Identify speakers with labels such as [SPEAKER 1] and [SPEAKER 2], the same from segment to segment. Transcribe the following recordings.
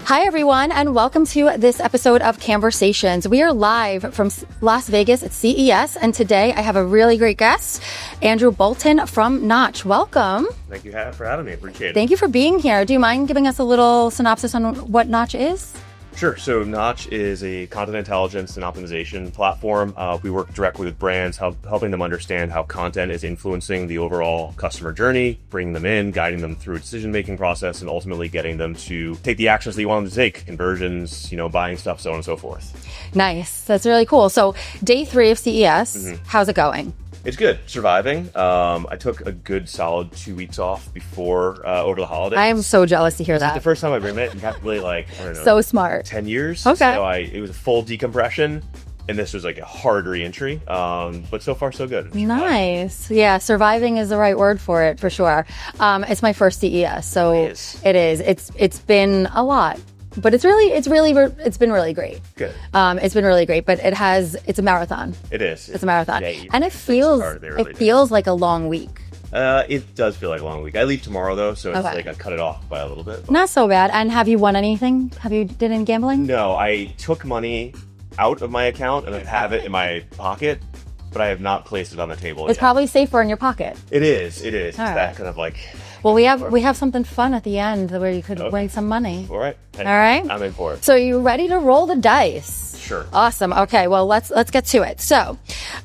[SPEAKER 1] Hi, everyone, and welcome to this episode of Cannesversations. We are live from Las Vegas at CES, and today I have a really great guest, Andrew Bolton from Notch. Welcome.
[SPEAKER 2] Thank you for having me. Appreciate it.
[SPEAKER 1] Thank you for being here. Do you mind giving us a little synopsis on what Notch is?
[SPEAKER 2] Sure. So Notch is a content intelligence and optimization platform. We work directly with brands, helping them understand how content is influencing the overall customer journey, bringing them in, guiding them through a decision-making process, and ultimately getting them to take the actions that you want them to take, conversions, buying stuff, so on and so forth.
[SPEAKER 1] Nice. That's really cool. So day 3 of CES, how's it going?
[SPEAKER 2] It's good. Surviving. I took a good solid 2 weeks off before over the holidays.
[SPEAKER 1] I am so jealous to hear that.
[SPEAKER 2] The first time I've been in probably I don't know.
[SPEAKER 1] So smart.
[SPEAKER 2] 10 years.
[SPEAKER 1] Okay.
[SPEAKER 2] So it was a full decompression, and this was like a hard re-entry. But so far so good.
[SPEAKER 1] Nice. Yeah, surviving is the right word for it, for sure. It's my first CES, so it is. It's been a lot. But it's been really great.
[SPEAKER 2] Good.
[SPEAKER 1] It's been really great, but it's a marathon.
[SPEAKER 2] It is.
[SPEAKER 1] It's a marathon.
[SPEAKER 2] Yeah,
[SPEAKER 1] and it feels like a long week.
[SPEAKER 2] It does feel like a long week. I leave tomorrow though, so it's like I cut it off by a little bit. But
[SPEAKER 1] not so bad. And have you won anything? Have you did any gambling?
[SPEAKER 2] No, I took money out of my account and I have it in my pocket, but I have not placed it on the table
[SPEAKER 1] It's
[SPEAKER 2] yet.
[SPEAKER 1] Probably safer in your pocket.
[SPEAKER 2] It is. It's
[SPEAKER 1] right.
[SPEAKER 2] that kind of like...
[SPEAKER 1] Well, we have something fun at the end where you could win some money.
[SPEAKER 2] All right.
[SPEAKER 1] All right.
[SPEAKER 2] I'm in for it.
[SPEAKER 1] So you ready to roll the dice?
[SPEAKER 2] Sure.
[SPEAKER 1] Awesome. Okay. Well, let's get to it. So,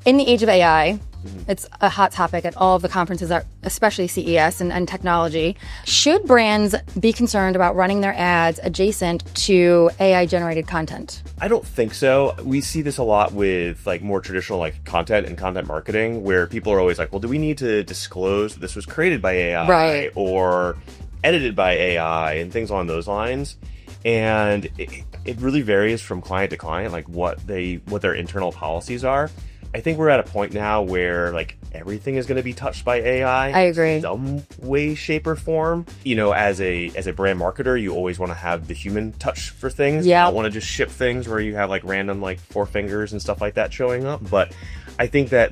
[SPEAKER 1] in the age of AI, it's a hot topic at all of the conferences, especially CES and technology. Should brands be concerned about running their ads adjacent to AI-generated content?
[SPEAKER 2] I don't think so. We see this a lot with more traditional content and content marketing, where people are always like, well, do we need to disclose that this was created by AI
[SPEAKER 1] right,
[SPEAKER 2] or edited by AI and things along those lines? And it really varies from client to client, what their internal policies are. I think we're at a point now where everything is going to be touched by AI.
[SPEAKER 1] I agree.
[SPEAKER 2] In some way, shape, or form. As a brand marketer, you always want to have the human touch for things.
[SPEAKER 1] Yeah.
[SPEAKER 2] You don't want to just ship things where you have random four fingers and stuff like that showing up. But I think that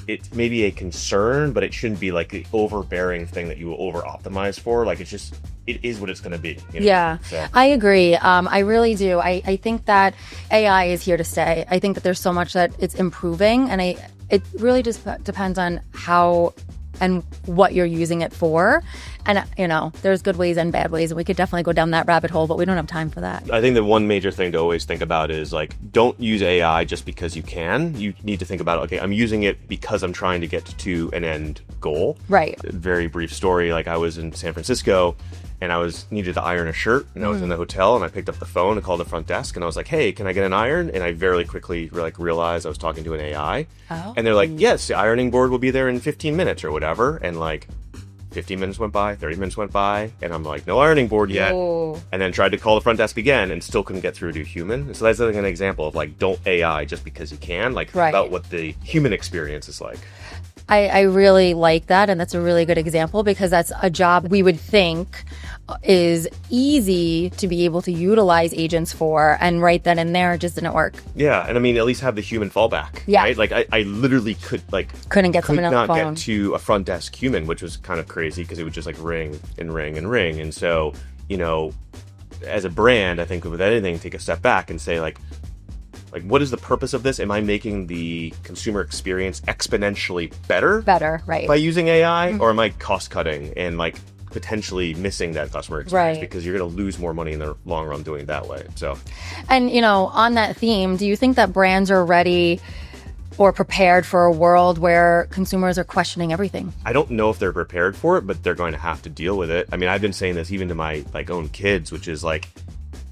[SPEAKER 2] it may be a concern, but it shouldn't be the overbearing thing that you will over optimize for. It is what it's going to be.
[SPEAKER 1] Yeah, so. I agree. I really do. I think that AI is here to stay. I think that there's so much that it's improving, and it really just depends on how and what you're using it for. And, there's good ways and bad ways, and we could definitely go down that rabbit hole, but we don't have time for that.
[SPEAKER 2] I think the one major thing to always think about is don't use AI just because you can. You need to think about, okay, I'm using it because I'm trying to get to an end goal.
[SPEAKER 1] Right.
[SPEAKER 2] A very brief story. I was in San Francisco, and I needed to iron a shirt, and I was in the hotel, and I picked up the phone and called the front desk, and I was like, hey, can I get an iron? And I very quickly realized I was talking to an AI.
[SPEAKER 1] Oh.
[SPEAKER 2] And they're like, yes, the ironing board will be there in 15 minutes or whatever. And 15 minutes went by, 30 minutes went by, and I'm like, no ironing board yet.
[SPEAKER 1] Oh.
[SPEAKER 2] And then tried to call the front desk again and still couldn't get through to a human. And so that's an example of don't AI just because you can,
[SPEAKER 1] right,
[SPEAKER 2] about what the human experience is like.
[SPEAKER 1] I really like that, and that's a really good example because that's a job we would think is easy to be able to utilize agents for, and right then and there it just didn't work.
[SPEAKER 2] Yeah, and at least have the human fallback.
[SPEAKER 1] Yeah.
[SPEAKER 2] Right? I literally couldn't get to a front desk human, which was kind of crazy because it would just ring and ring and ring. And so, as a brand, I think with anything, take a step back and say what is the purpose of this? Am I making the consumer experience exponentially better?
[SPEAKER 1] Better, right.
[SPEAKER 2] By using AI? Or am I cost cutting and potentially missing that customer experience?
[SPEAKER 1] Right.
[SPEAKER 2] Because you're going to lose more money in the long run doing it that way. So,
[SPEAKER 1] and on that theme, do you think that brands are ready or prepared for a world where consumers are questioning everything?
[SPEAKER 2] I don't know if they're prepared for it, but they're going to have to deal with it. I've been saying this even to my own kids, which is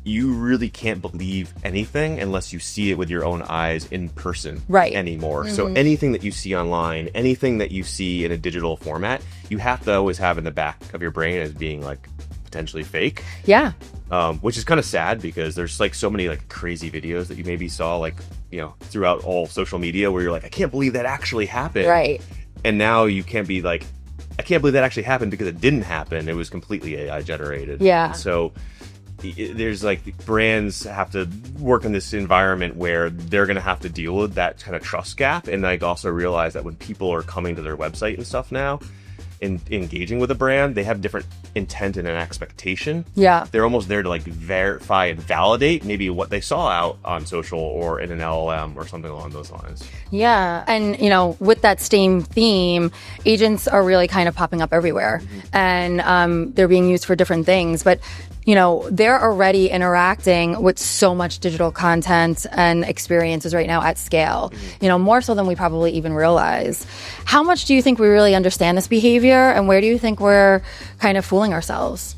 [SPEAKER 2] you really can't believe anything unless you see it with your own eyes in person anymore. So anything that you see online, anything that you see in a digital format, you have to always have in the back of your brain as being potentially fake.
[SPEAKER 1] Yeah.
[SPEAKER 2] Which is kind of sad because there's so many crazy videos that you maybe saw throughout all social media where you're I can't believe that actually happened.
[SPEAKER 1] Right.
[SPEAKER 2] And now you can't be I can't believe that actually happened because it didn't happen. It was completely AI generated.
[SPEAKER 1] Yeah.
[SPEAKER 2] So there's brands have to work in this environment where they're going to have to deal with that kind of trust gap, and also realize that when people are coming to their website and stuff now, in engaging with a brand, they have different intent and an expectation.
[SPEAKER 1] Yeah.
[SPEAKER 2] They're almost there to like verify and validate maybe what they saw out on social or in an LLM or something along those lines.
[SPEAKER 1] Yeah. And, with that same theme, agents are really kind of popping up everywhere, and they're being used for different things. But they're already interacting with so much digital content and experiences right now at scale, more so than we probably even realize. How much do you think we really understand this behavior, and where do you think we're kind of fooling ourselves?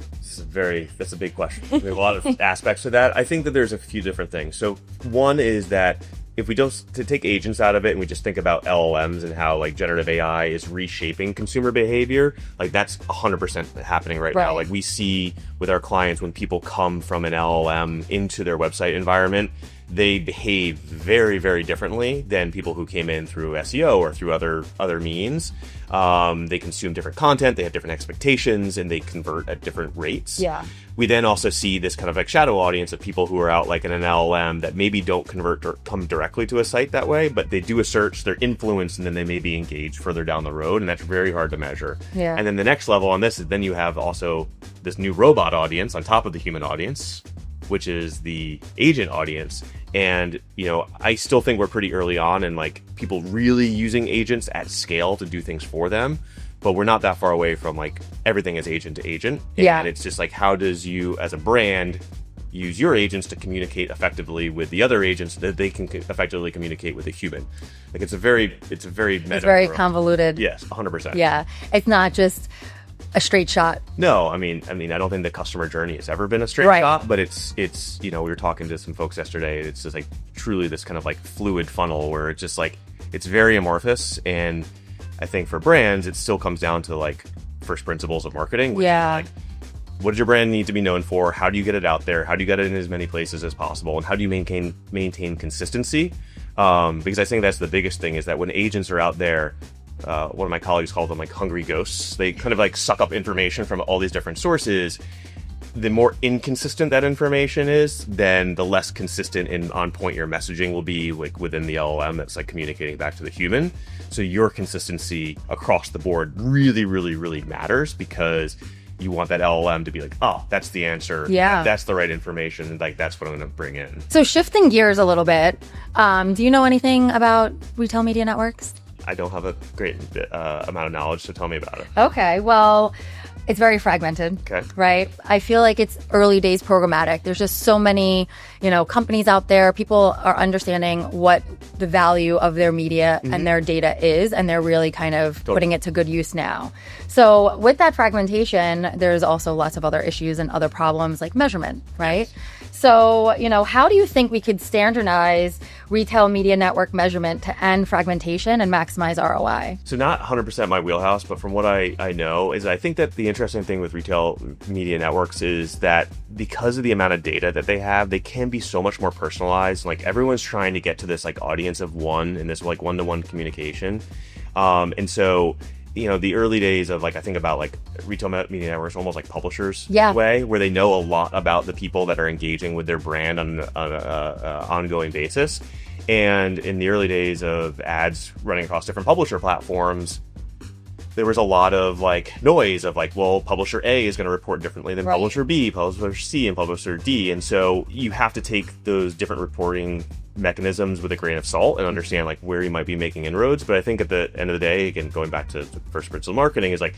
[SPEAKER 2] That's a big question. We have a lot of aspects to that. I think that there's a few different things. So one is that if we don't to take agents out of it and we just think about LLMs and how like generative AI is reshaping consumer behavior, like that's 100% happening right now. Like we see with our clients, when people come from an LLM into their website environment, they behave very, very differently than people who came in through SEO or through other means. They consume different content, they have different expectations, and they convert at different rates.
[SPEAKER 1] Yeah.
[SPEAKER 2] We then also see this kind of like shadow audience of people who are out like in an LLM that maybe don't convert or come directly to a site that way, but they do a search, they're influenced, and then they may be engaged further down the road, and that's very hard to measure.
[SPEAKER 1] Yeah.
[SPEAKER 2] And then the next level on this is then you have also this new robot audience on top of the human audience, which is the agent audience. And, I still think we're pretty early on in like people really using agents at scale to do things for them, but we're not that far away from like everything is agent to agent.
[SPEAKER 1] Yeah.
[SPEAKER 2] And it's just like, how does you as a brand use your agents to communicate effectively with the other agents that they can effectively communicate with a human? Like it's very
[SPEAKER 1] convoluted.
[SPEAKER 2] Yes, 100%.
[SPEAKER 1] Yeah. It's not just a straight shot.
[SPEAKER 2] No, I mean, I don't think the customer journey has ever been a straight shot, but it's we were talking to some folks yesterday. It's just like truly this kind of like fluid funnel where it's just like it's very amorphous. And I think for brands, it still comes down to like first principles of marketing. Which is like, what does your brand need to be known for? How do you get it out there? How do you get it in as many places as possible? And how do you maintain consistency? Because I think that's the biggest thing is that when agents are out there, one of my colleagues called them like hungry ghosts. They kind of like suck up information from all these different sources. The more inconsistent that information is, then the less consistent and on point your messaging will be like within the LLM that's like communicating back to the human. So your consistency across the board really, really, really matters because you want that LLM to be like, oh, that's the answer.
[SPEAKER 1] Yeah.
[SPEAKER 2] That's the right information. And like, that's what I'm going to bring in.
[SPEAKER 1] So shifting gears a little bit, do you know anything about retail media networks?
[SPEAKER 2] I don't have a great amount of knowledge, so tell me about it.
[SPEAKER 1] Okay, well, it's very fragmented, right? I feel like it's early days programmatic. There's just so many, companies out there. People are understanding what the value of their media and their data is, and they're really kind of putting it to good use now. So with that fragmentation, there's also lots of other issues and other problems like measurement, right? So, how do you think we could standardize retail media network measurement to end fragmentation and maximize ROI?
[SPEAKER 2] So not 100% my wheelhouse, but from what I know is I think that the interesting thing with retail media networks is that because of the amount of data that they have, they can be so much more personalized. Like everyone's trying to get to this like audience of one and this like one-to-one communication. And so the early days of like, I think about like retail media networks, almost like publishers way, where they know a lot about the people that are engaging with their brand on an ongoing basis. And in the early days of ads running across different publisher platforms, there was a lot of like noise of like, well, publisher A is going to report differently than publisher B, publisher C, and publisher D. And so you have to take those different reporting mechanisms with a grain of salt and understand like where you might be making inroads. But I think at the end of the day, again, going back to the first principle of marketing is like,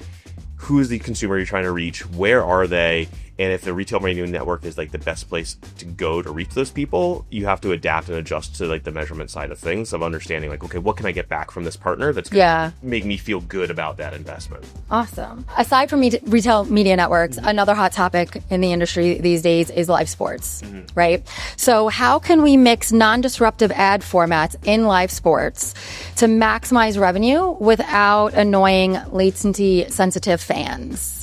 [SPEAKER 2] who is the consumer you're trying to reach? Where are they? And if the retail media network is like the best place to go to reach those people, you have to adapt and adjust to like the measurement side of things, of understanding like, okay, what can I get back from this partner that's going to make me feel good about that investment?
[SPEAKER 1] Awesome. Aside from retail media networks, another hot topic in the industry these days is live sports, right? So how can we mix non-disruptive ad formats in live sports to maximize revenue without annoying latency-sensitive fans?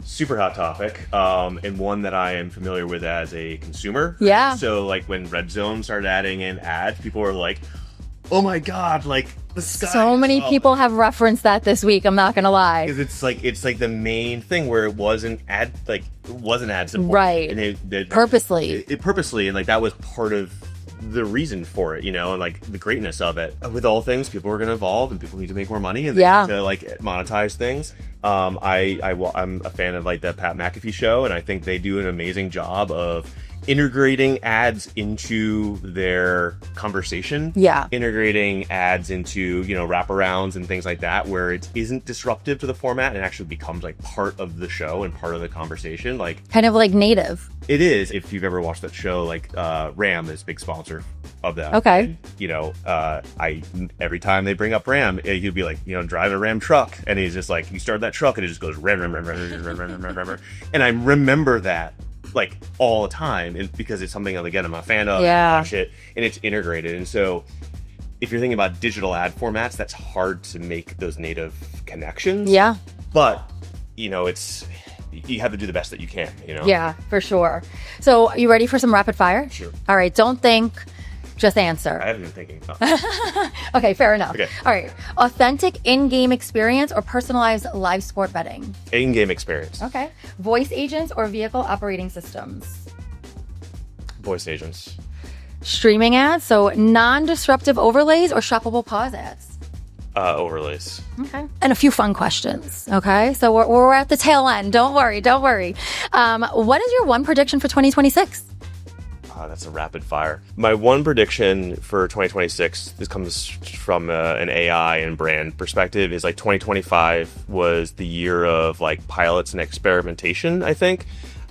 [SPEAKER 2] Super hot topic, and one that I am familiar with as a consumer.
[SPEAKER 1] Yeah.
[SPEAKER 2] So like when Red Zone started adding in ads, people were like, oh my God, like the sky.
[SPEAKER 1] So many people have referenced that this week, I'm not gonna lie.
[SPEAKER 2] Because it's like the main thing where it wasn't ad support.
[SPEAKER 1] Right.
[SPEAKER 2] And
[SPEAKER 1] purposely.
[SPEAKER 2] It purposely, and like that was part of the reason for it, and like the greatness of it. With all things, people are going to evolve, and people need to make more money, and they need to like monetize things. I'm a fan of like the Pat McAfee show, and I think they do an amazing job of integrating ads into their conversation. Integrating ads into, wraparounds and things like that, where it isn't disruptive to the format and actually becomes like part of the show and part of the conversation. Like
[SPEAKER 1] kind of like native.
[SPEAKER 2] It is. If you've ever watched that show, like Ram is a big sponsor of that.
[SPEAKER 1] Okay.
[SPEAKER 2] And, every time they bring up Ram, he'd be like, drive a Ram truck. And he's just like, you start that truck and it just goes Ram, Ram, Ram, Ram, Ram, Ram, Ram, Ram, Ram. And I remember that like all the time, and because it's something that, again, I'm a fan of. Watch it, and it's integrated. And so if you're thinking about digital ad formats, that's hard to make those native connections. But it's, you have to do the best that you can,
[SPEAKER 1] Yeah, for sure. So are you ready for some rapid fire?
[SPEAKER 2] Sure.
[SPEAKER 1] All right, don't think, just answer.
[SPEAKER 2] I haven't been thinking. Oh.
[SPEAKER 1] Okay, fair enough.
[SPEAKER 2] Okay.
[SPEAKER 1] All right, authentic in-game experience or personalized live sport betting?
[SPEAKER 2] In-game experience.
[SPEAKER 1] Okay. Voice agents or vehicle operating systems?
[SPEAKER 2] Voice agents.
[SPEAKER 1] Streaming ads, so non-disruptive overlays or shoppable pause ads?
[SPEAKER 2] Overlays.
[SPEAKER 1] Okay. And a few fun questions. Okay. So we're at the tail end. Don't worry. What is your one prediction for 2026?
[SPEAKER 2] That's a rapid fire. My one prediction for 2026, this comes from an AI and brand perspective, is like 2025 was the year of like pilots and experimentation, I think.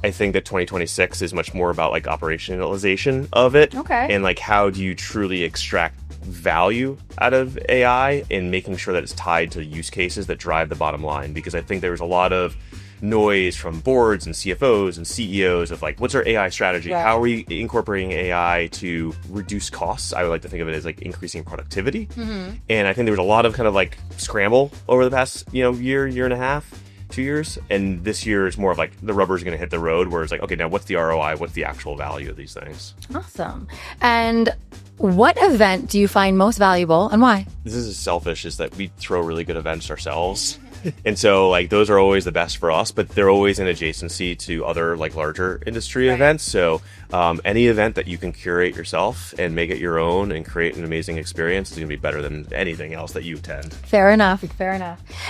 [SPEAKER 2] I think that 2026 is much more about like operationalization of it.
[SPEAKER 1] Okay.
[SPEAKER 2] And like, how do you truly extract value out of AI and making sure that it's tied to use cases that drive the bottom line? Because I think there was a lot of noise from boards and CFOs and CEOs of like, what's our AI strategy?
[SPEAKER 1] Right.
[SPEAKER 2] How are we incorporating AI to reduce costs? I would like to think of it as like increasing productivity. And I think there was a lot of kind of like scramble over the past, year and a half, 2 years. And this year is more of like the rubber's going to hit the road, where it's like, okay, now what's the ROI? What's the actual value of these things?
[SPEAKER 1] Awesome. And what event do you find most valuable and why?
[SPEAKER 2] This is selfish, is that we throw really good events ourselves. And so like those are always the best for us, but they're always in adjacency to other like larger industry events. So any event that you can curate yourself and make it your own and create an amazing experience is going to be better than anything else that you attend.
[SPEAKER 1] Fair enough.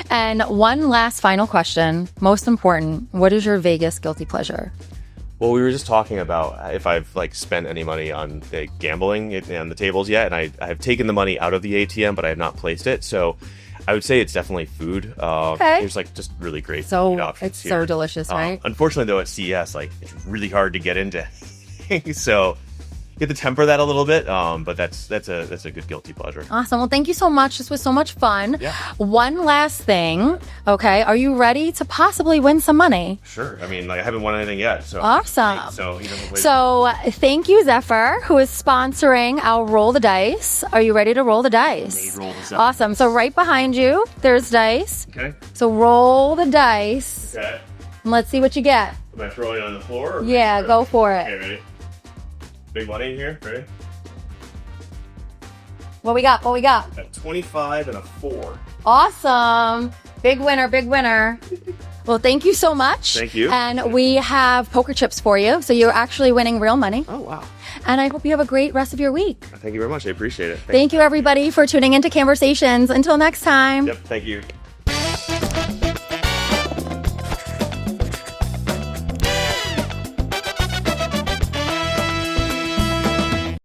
[SPEAKER 1] And one last final question, most important, what is your Vegas guilty pleasure?
[SPEAKER 2] Well, we were just talking about if I've like spent any money on the gambling on the tables yet, and I have taken the money out of the ATM, but I have not placed it. So I would say it's definitely food.
[SPEAKER 1] Okay.
[SPEAKER 2] There's like just really great
[SPEAKER 1] so
[SPEAKER 2] food options
[SPEAKER 1] it's
[SPEAKER 2] here.
[SPEAKER 1] so delicious, right?
[SPEAKER 2] Unfortunately, though, at CES, like it's really hard to get into. So you have to temper that a little bit. But that's a good guilty pleasure.
[SPEAKER 1] Awesome. Well, thank you so much. This was so much fun.
[SPEAKER 2] Yeah.
[SPEAKER 1] One last thing. Okay. Are you ready to possibly win some money?
[SPEAKER 2] Sure. I mean, like I haven't won anything yet. So
[SPEAKER 1] awesome.
[SPEAKER 2] So
[SPEAKER 1] thank you, Zephyr, who is sponsoring our Roll the Dice. Are you ready to roll the dice?
[SPEAKER 2] Roll this up.
[SPEAKER 1] Awesome. So right behind you, there's dice.
[SPEAKER 2] Okay.
[SPEAKER 1] So roll the dice.
[SPEAKER 2] Okay.
[SPEAKER 1] And let's see what you get.
[SPEAKER 2] Am I throwing it on the floor? Or
[SPEAKER 1] Yeah, go for it.
[SPEAKER 2] Okay, ready? Big money in here. Ready?
[SPEAKER 1] What we got?
[SPEAKER 2] A 25 and a 4.
[SPEAKER 1] Awesome. Big winner. Well, thank you so much.
[SPEAKER 2] Thank you.
[SPEAKER 1] And we have poker chips for you. So you're actually winning real money.
[SPEAKER 2] Oh, wow.
[SPEAKER 1] And I hope you have a great rest of your week.
[SPEAKER 2] Thank you very much. I appreciate it.
[SPEAKER 1] Thank you, everybody, for tuning into Cannesversations. Until next time.
[SPEAKER 2] Yep. Thank you.